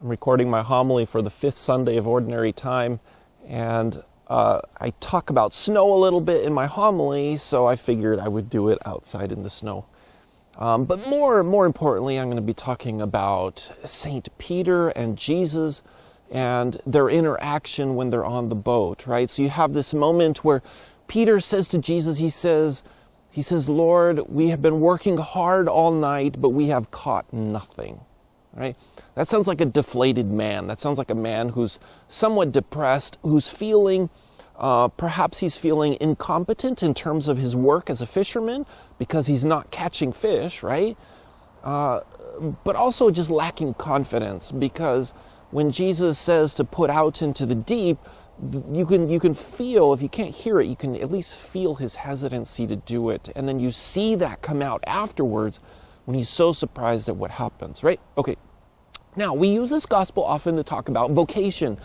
I'm recording my homily for the 5th Sunday of Ordinary Time, and I talk about snow a little bit in my homily, so I figured I would do it outside in the snow. But more importantly, I'm going to be talking about St. Peter and Jesus and their interaction when they're on the boat, right? So you have this moment where Peter says to Jesus, he says, "Lord, we have been working hard all night, but we have caught nothing," right? That sounds like a deflated man. That sounds like a man who's somewhat depressed, who's feeling, perhaps he's feeling incompetent in terms of his work as a fisherman because he's not catching fish, right? But also just lacking confidence, because when Jesus says to put out into the deep, you can feel, if you can't hear it, you can at least feel his hesitancy to do it. And then you see that come out afterwards when he's so surprised at what happens, right? Okay. Now, we use this gospel often to talk about vocation.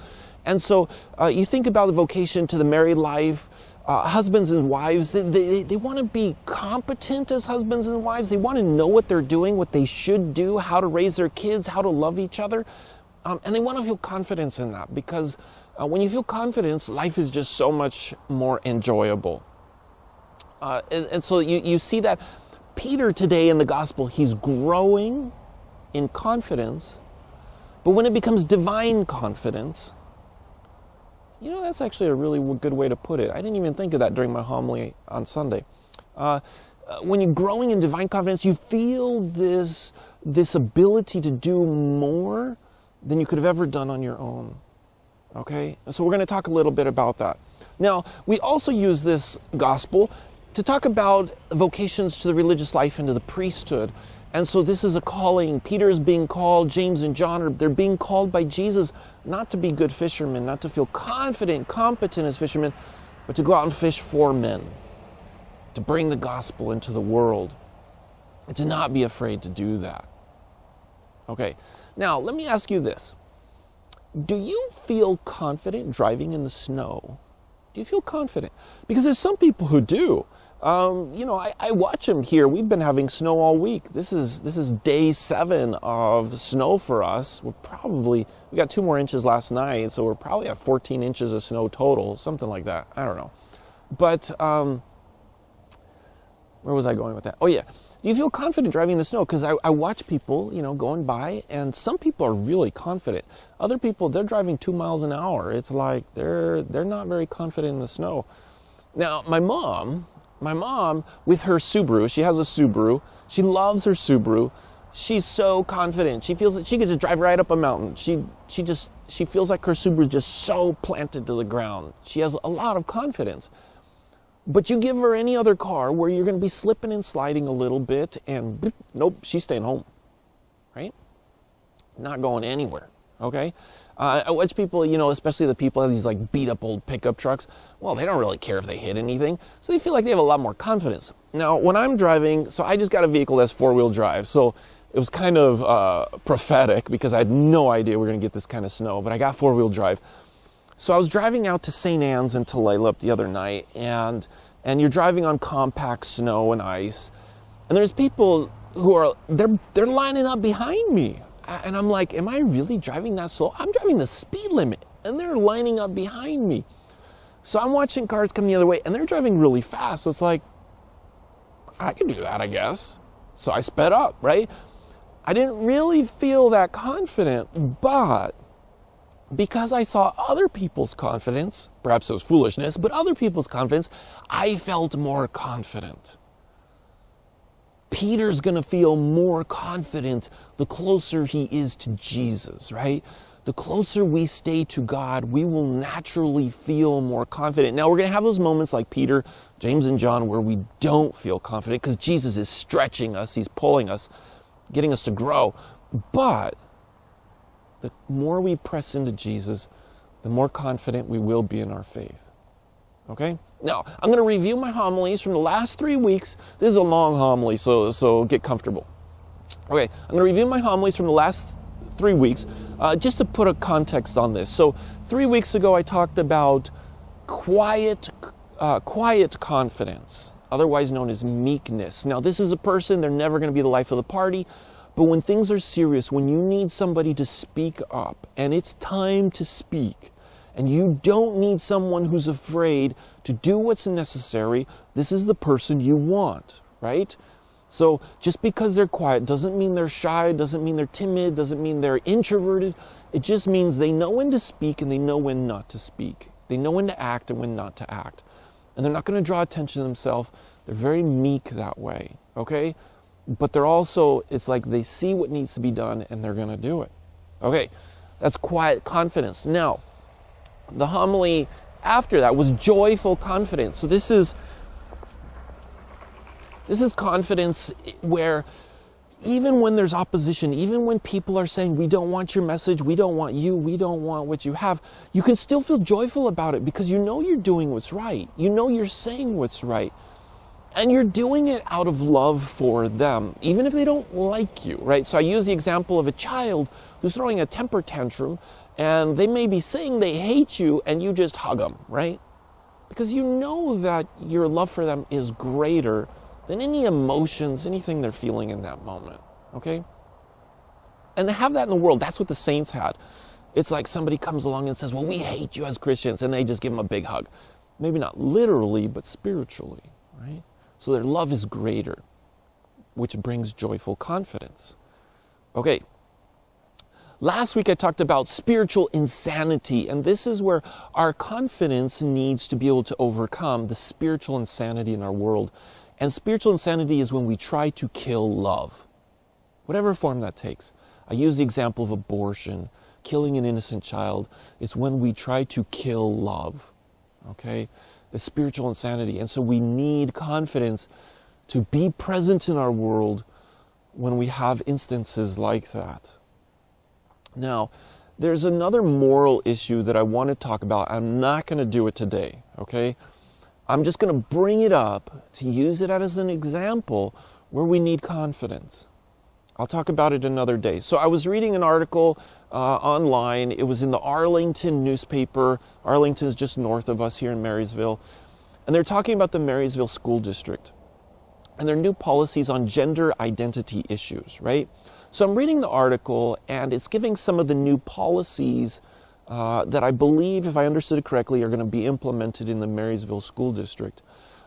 And so you think about the vocation to the married life, husbands and wives, they want to be competent as husbands and wives. They want to know what they're doing, what they should do, how to raise their kids, how to love each other. And they want to feel confidence in that, because when you feel confidence, life is just so much more enjoyable. And so you see that Peter today in the gospel, he's growing in confidence. But when it becomes divine confidence, that's actually a really good way to put it. I didn't even think of that during my homily on Sunday. When you're growing in divine confidence, you feel this ability to do more than you could have ever done on your own. Okay? So we're going to talk a little bit about that. Now, we also use this gospel to talk about vocations to the religious life and to the priesthood. And so this is a calling. Peter is being called, James and John they're being called by Jesus not to be good fishermen, not to feel confident, competent as fishermen, but to go out and fish for men, to bring the gospel into the world, and to not be afraid to do that. Okay, now let me ask you this. Do you feel confident driving in the snow? Do you feel confident? Because there's some people who do. I watch them here. We've been having snow all week. This is day 7 of snow for us. We got 2 more inches last night, so we're probably at 14 inches of snow total, something like that. I don't know. But where was I going with that? Oh yeah. Do you feel confident driving in the snow? Because I watch people, going by, and some people are really confident. Other people, they're driving 2 miles an hour. It's like they're not very confident in the snow. Now, my mom, with her Subaru, she has a Subaru. She loves her Subaru. She's so confident. She feels that she could just drive right up a mountain. She feels like her Subaru is just so planted to the ground. She has a lot of confidence. But you give her any other car where you're going to be slipping and sliding a little bit, and nope, she's staying home, right? Not going anywhere, okay? I watch people, especially the people who have these like beat up old pickup trucks. Well, they don't really care if they hit anything, so they feel like they have a lot more confidence. Now, when I'm driving, so I just got a vehicle that's 4-wheel drive, so it was kind of prophetic, because I had no idea we were going to get this kind of snow, but I got 4-wheel drive. So I was driving out to St. Anne's in Tulalip the other night, and you're driving on compact snow and ice, and there's people who are, they're lining up behind me. And I'm like, am I really driving that slow? I'm driving the speed limit, and they're lining up behind me. So I'm watching cars come the other way, and they're driving really fast. So it's like, I can do that, I guess. So I sped up, right? I didn't really feel that confident, but because I saw other people's confidence, perhaps it was foolishness, but other people's confidence, I felt more confident. Peter's going to feel more confident the closer he is to Jesus, right? The closer we stay to God, we will naturally feel more confident. Now, we're going to have those moments like Peter, James, and John where we don't feel confident because Jesus is stretching us, he's pulling us, getting us to grow. But the more we press into Jesus, the more confident we will be in our faith. Okay? Now, I'm going to review my homilies from the last 3 weeks. This is a long homily, so get comfortable. Okay, I'm going to review my homilies from the last 3 weeks, just to put a context on this. So 3 weeks ago, I talked about quiet confidence, otherwise known as meekness. Now, this is a person, they're never going to be the life of the party, But when things are serious, when you need somebody to speak up, and it's time to speak, and you don't need someone who's afraid to do what's necessary, this is the person you want, right? So just because they're quiet doesn't mean they're shy, doesn't mean they're timid, doesn't mean they're introverted. It just means they know when to speak and they know when not to speak. They know when to act and when not to act. And they're not going to draw attention to themselves. They're very meek that way, okay? But they're also, it's like they see what needs to be done and they're going to do it. Okay, that's quiet confidence. Now, the homily after that was joyful confidence. So this is confidence where even when there's opposition, even when people are saying, we don't want your message, we don't want you, we don't want what you have, you can still feel joyful about it because you know you're doing what's right. You know you're saying what's right. And you're doing it out of love for them, even if they don't like you, right? So I use the example of a child who's throwing a temper tantrum, and they may be saying they hate you, and you just hug them, right? Because you know that your love for them is greater than any emotions, anything they're feeling in that moment, okay? And to have that in the world, that's what the saints had. It's like somebody comes along and says, well, we hate you as Christians, and they just give them a big hug. Maybe not literally, but spiritually, right? So their love is greater, which brings joyful confidence. Okay. Last week I talked about spiritual insanity, and this is where our confidence needs to be able to overcome the spiritual insanity in our world. And spiritual insanity is when we try to kill love, whatever form that takes. I use the example of abortion, killing an innocent child. It's when we try to kill love, okay? The spiritual insanity. And so we need confidence to be present in our world when we have instances like that. Now, there's another moral issue that I want to talk about. I'm not going to do it today, okay? I'm just going to bring it up to use it as an example where we need confidence. I'll talk about it another day. So I was reading an article online. It was in the Arlington newspaper. Arlington is just north of us here in Marysville. And they're talking about the Marysville School District and their new policies on gender identity issues, right? So I'm reading the article, and it's giving some of the new policies that I believe, if I understood it correctly, are going to be implemented in the Marysville School District.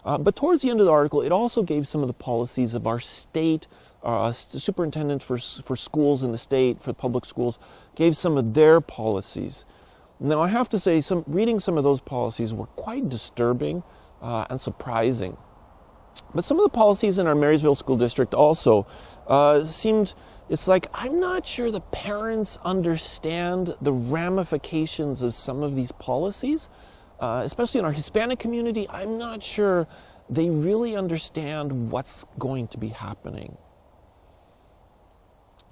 But towards the end of the article, it also gave some of the policies of our state superintendent for schools in the state, for public schools, gave some of their policies. Now, I have to say, reading some of those policies were quite disturbing and surprising. But some of the policies in our Marysville School District also seemed, it's like, I'm not sure the parents understand the ramifications of some of these policies, especially in our Hispanic community. I'm not sure they really understand what's going to be happening.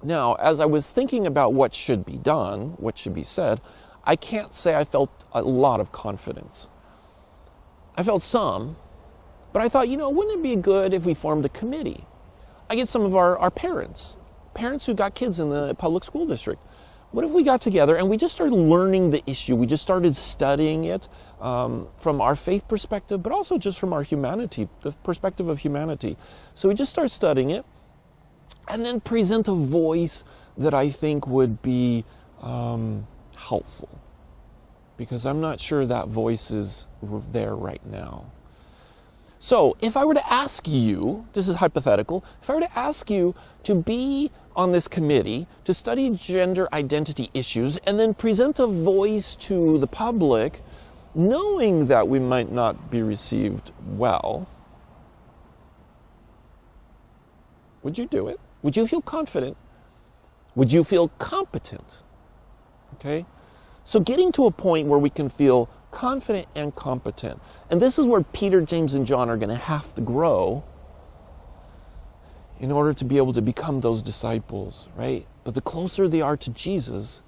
Now, as I was thinking about what should be done, what should be said, I can't say I felt a lot of confidence. I felt some, but I thought, wouldn't it be good if we formed a committee? I get some of our parents who got kids in the public school district. What if we got together and we just started learning the issue? We just started studying it from our faith perspective, but also just from our humanity, the perspective of humanity. So we just start studying it and then present a voice that I think would be helpful. Because I'm not sure that voice is there right now. So if I were to ask you, this is hypothetical, if I were to ask you to be on this committee to study gender identity issues and then present a voice to the public, knowing that we might not be received well, would you do it? Would you feel confident? Would you feel competent? Okay? So getting to a point where we can feel confident and competent. And this is where Peter, James, and John are going to have to grow in order to be able to become those disciples, right? But the closer they are to Jesus,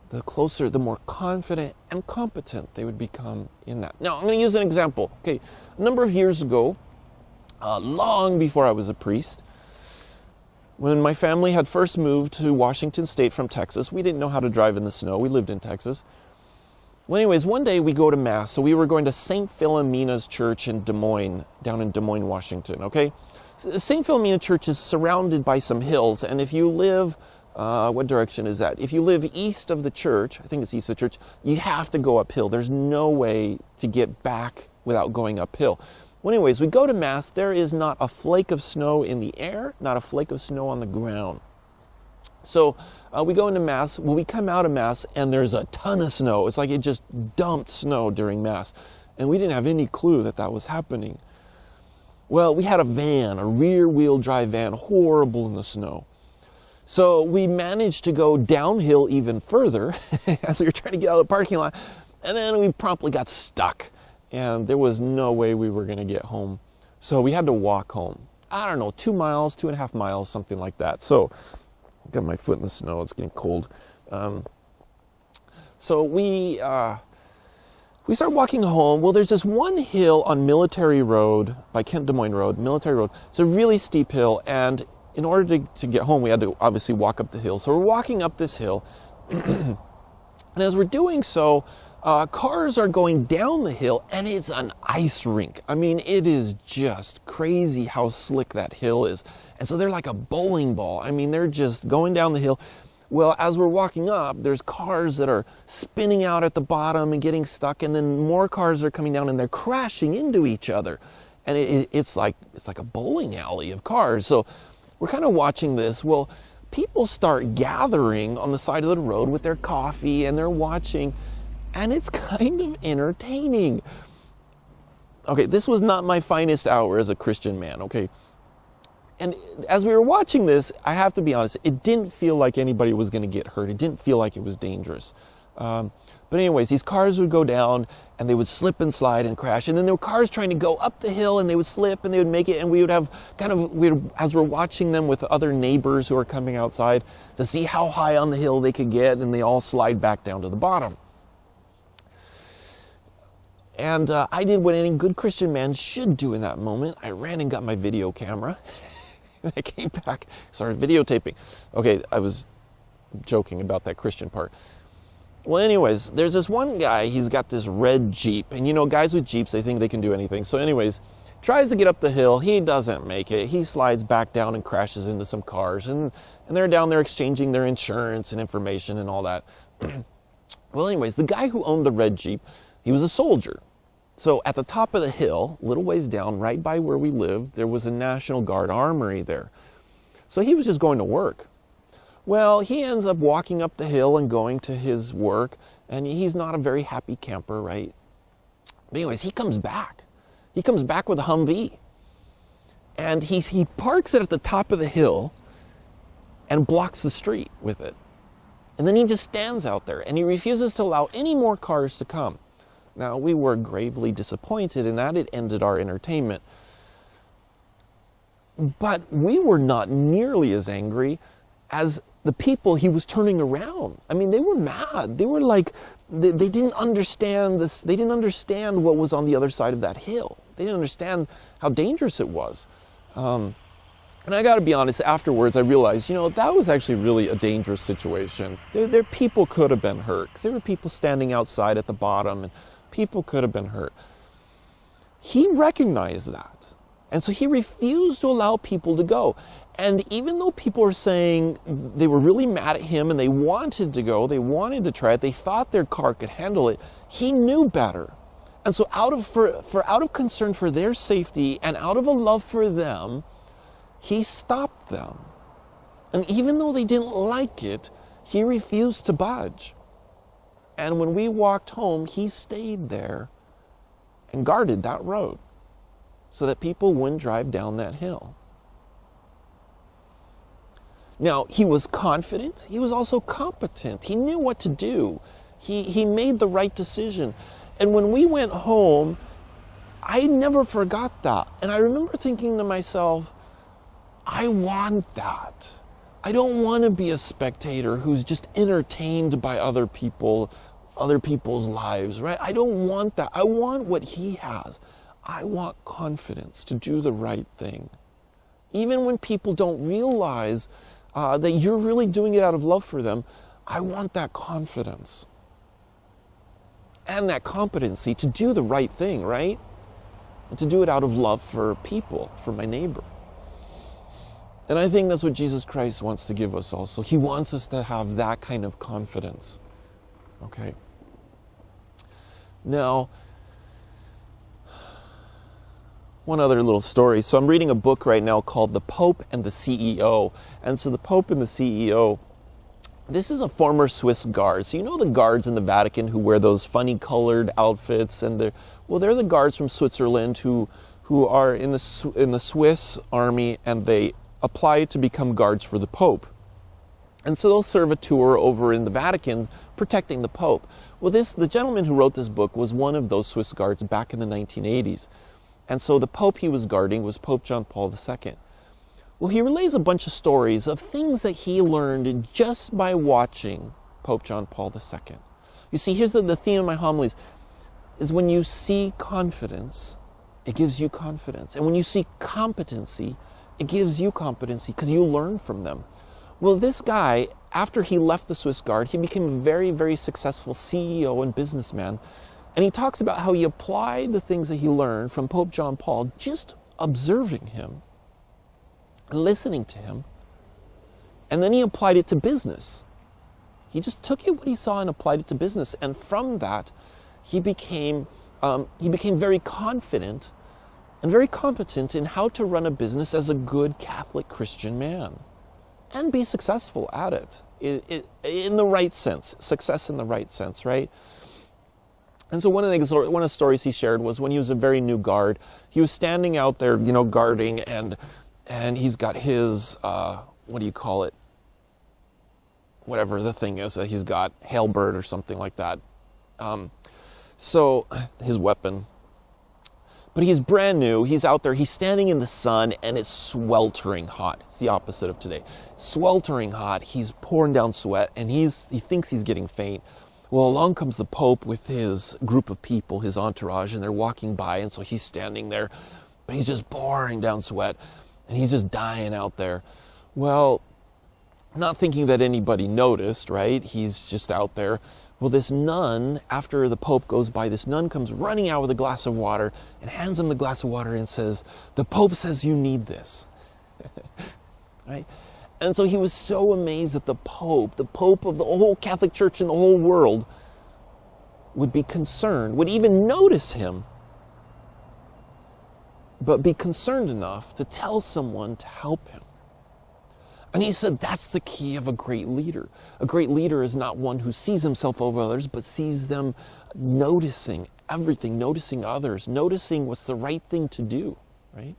the more confident and competent they would become in that. Now, I'm going to use an example. Okay, a number of years ago, long before I was a priest, when my family had first moved to Washington State from Texas, we didn't know how to drive in the snow. We lived in Texas. Well, anyways, one day we go to Mass. So we were going to St. Philomena's Church in Des Moines, down in Des Moines, Washington, okay? St. Philomena Church is surrounded by some hills, and if you live, what direction is that? If you live east of the church, I think it's east of the church, you have to go uphill. There's no way to get back without going uphill. Well, anyways, we go to Mass. There is not a flake of snow in the air, not a flake of snow on the ground. So we go into Mass. Well, we come out of Mass, and there's a ton of snow. It's like it just dumped snow during Mass. And we didn't have any clue that that was happening. Well, we had a van, a rear-wheel drive van, horrible in the snow. So we managed to go downhill even further as we were trying to get out of the parking lot. And then we promptly got stuck. And there was no way we were going to get home. So we had to walk home. I don't know, 2 miles, 2.5 miles, something like that. So I got my foot in the snow. It's getting cold. So we start walking home. Well, there's this one hill on Military Road, by Kent Des Moines Road, Military Road. It's a really steep hill. And in order to get home, we had to obviously walk up the hill. So we're walking up this hill. And as we're doing so, cars are going down the hill, and it's an ice rink. I mean, it is just crazy how slick that hill is. And so they're like a bowling ball. I mean, they're just going down the hill. Well, as we're walking up, there's cars that are spinning out at the bottom and getting stuck, and then more cars are coming down, and they're crashing into each other. And it's like a bowling alley of cars. So we're kind of watching this. Well, people start gathering on the side of the road with their coffee, and they're watching. And it's kind of entertaining. Okay, this was not my finest hour as a Christian man, okay? And as we were watching this, I have to be honest, it didn't feel like anybody was going to get hurt. It didn't feel like it was dangerous. But anyways, these cars would go down, and they would slip and slide and crash. And then there were cars trying to go up the hill, and they would slip, and they would make it. And we would have as we're watching them with other neighbors who are coming outside to see how high on the hill they could get, and they all slide back down to the bottom. And I did what any good Christian man should do in that moment. I ran and got my video camera. And I came back, started videotaping. Okay, I was joking about that Christian part. Well, anyways, there's this one guy, he's got this red Jeep. And you know, guys with Jeeps, they think they can do anything. So anyways, tries to get up the hill. He doesn't make it. He slides back down and crashes into some cars. And they're down there exchanging their insurance and information and all that. Well, anyways, the guy who owned the red Jeep, he was a soldier. So at the top of the hill, a little ways down, right by where we lived, there was a National Guard armory there. So he was just going to work. Well, he ends up walking up the hill and going to his work, and he's not a very happy camper, right? But anyways, he comes back. He comes back with a Humvee. And he parks it at the top of the hill and blocks the street with it. And then he just stands out there, and he refuses to allow any more cars to come. Now, we were gravely disappointed in that. It ended our entertainment. But we were not nearly as angry as the people he was turning around. I mean, they were mad. They were like, they didn't understand this. They didn't understand what was on the other side of that hill. They didn't understand how dangerous it was. And I got to be honest, afterwards I realized, you know, that was actually really a dangerous situation. There people could have been hurt, because there were people standing outside at the bottom, and people could have been hurt. He recognized that. And so he refused to allow people to go. And even though people were saying they were really mad at him and they wanted to go, they wanted to try it, they thought their car could handle it, he knew better. And so out of concern for their safety and out of a love for them, he stopped them. And even though they didn't like it, he refused to budge. And when we walked home, he stayed there and guarded that road so that people wouldn't drive down that hill. Now, he was confident. He was also competent. He knew what to do. He made the right decision. And when we went home, I never forgot that. And I remember thinking to myself, I want that. I don't want to be a spectator who's just entertained by other people's lives, right? I don't want that. I want what he has. I want confidence to do the right thing. Even when people don't realize that you're really doing it out of love for them, I want that confidence and that competency to do the right thing, right? And to do it out of love for people, for my neighbor. And I think that's what Jesus Christ wants to give us also. He wants us to have that kind of confidence. Okay? Now, one other little story. So I'm reading a book right now called The Pope and the CEO. And so the Pope and the CEO, this is a former Swiss guard. So you know the guards in the Vatican who wear those funny colored outfits, and they're the guards from Switzerland who are in the Swiss army, and they apply to become guards for the Pope. And so they'll serve a tour over in the Vatican protecting the Pope. Well, the gentleman who wrote this book was one of those Swiss guards back in the 1980s. And so the Pope he was guarding was Pope John Paul II. Well, he relays a bunch of stories of things that he learned just by watching Pope John Paul II. You see, here's the theme of my homilies, is when you see confidence, it gives you confidence. And when you see competency, it gives you competency because you learn from them. Well, this guy, after he left the Swiss Guard, he became a very, very successful CEO and businessman. And he talks about how he applied the things that he learned from Pope John Paul, just observing him and listening to him. And then he applied it to business. He just took what he saw and applied it to business. And from that, he became very confident and very competent in how to run a business as a good Catholic Christian man and be successful at it in the right sense, success in the right sense, right? And so one of the stories he shared was when he was a very new guard, he was standing out there, guarding, and he's got his, what do you call it? Whatever the thing is that he's got, halberd or something like that. So his weapon. But he's brand new, he's out there, he's standing in the sun, and it's sweltering hot. It's the opposite of today. Sweltering hot, he's pouring down sweat, and he thinks he's getting faint. Well, along comes the Pope with his group of people, his entourage, and they're walking by, and so he's standing there, but he's just pouring down sweat, and he's just dying out there. Well, not thinking that anybody noticed, right? He's just out there. Well, this nun, after the Pope goes by, this nun comes running out with a glass of water and hands him the glass of water and says, "The Pope says you need this." Right? And so he was so amazed that the Pope of the whole Catholic Church in the whole world, would be concerned, would even notice him, but be concerned enough to tell someone to help him. And he said that's the key of a great leader. A great leader is not one who sees himself over others, but sees them noticing everything, noticing others, noticing what's the right thing to do, right?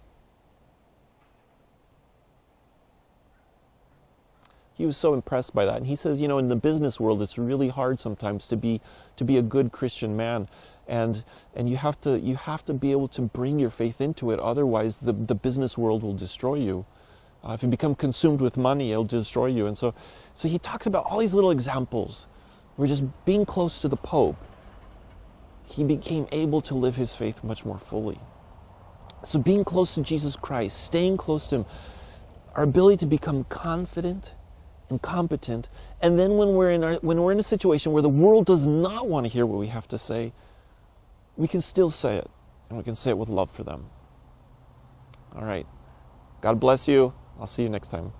He was so impressed by that. And he says, in the business world, it's really hard sometimes to be a good Christian man. And you have to be able to bring your faith into it. Otherwise, the business world will destroy you. If you become consumed with money, it'll destroy you. And so he talks about all these little examples where just being close to the Pope, he became able to live his faith much more fully. So being close to Jesus Christ, staying close to him, our ability to become confident and competent, and then when we're in a situation where the world does not want to hear what we have to say, we can still say it, and we can say it with love for them. All right. God bless you. I'll see you next time.